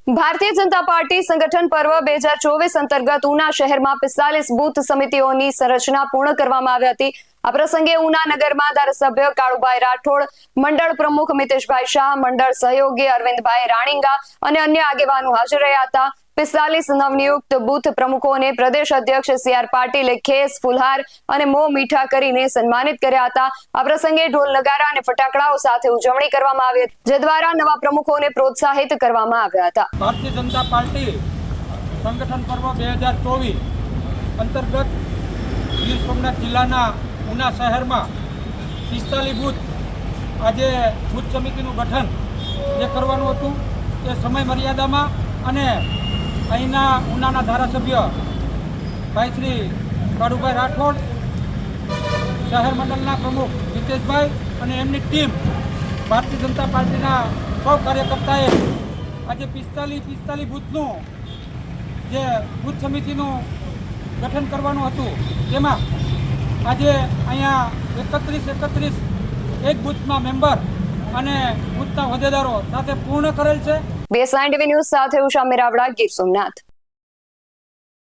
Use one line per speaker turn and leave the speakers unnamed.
Bharatiya Janata party સંગઠન પર્વ 2024 અંતર્ગત ઉના શહેરમાં 45 બૂથ સમિતિઓની રચના પૂર્ણ કરવામાં આવી હતી। આ પ્રસંગે ઉના નગરમાં ધારાસભ્ય કાળુભાઈ રાઠોડ, મંડળ પ્રમુખ મિતેશભાઈ શાહ, મંડળ સહયોગી અરવિંદભાઈ રાણીંગા અને અન્ય આગેવાનો હાજર રહ્યા હતા। 45 નવનિયુક્ત બૂથ પ્રમુખોને પ્રદેશ અધ્યક્ષ CR પાટીલે ખેસ, ફુલહાર અને મોં મીઠા કરીને સન્માનિત કર્યા હતા। આ પ્રસંગે ઢોલ નગારા અને ફટાકડાઓ સાથે ઉજવણી કરવામાં આવી હતી, જે દ્વારા નવા પ્રમુખોને પ્રોત્સાહિત કરવામાં આવ્યા હતા।
ભારતીય જનતા પાર્ટી સંગઠન પર્વ 2024 અંતર્ગત ગીર સોમનાથ જિલ્લાના ઉના શહેરમાં 45 બૂથ આજે બૂથ સમિતિનું ગઠન જે કરવાનું હતું તે સમય મર્યાદામાં અને અહીંના ઉનાના ધારાસભ્ય ભાઈ શ્રી કાળુભાઈ રાઠોડ, શહેર મંડળના પ્રમુખ મિતેશભાઈ અને એમની ટીમ ભારતીય જનતા પાર્ટીના સૌ કાર્યકર્તાએ આજે 45 બૂથનું જે બૂથ સમિતિનું ગઠન કરવાનું હતું તેમાં આજે અહીંયા 31 એક બૂથના મેમ્બર અને બૂથના હોદ્દેદારો સાથે પૂર્ણ કરેલ છે।
BS9 TV ન્યૂઝ સાથે ઉષા મેરાવડા, ગીર સોમનાથ।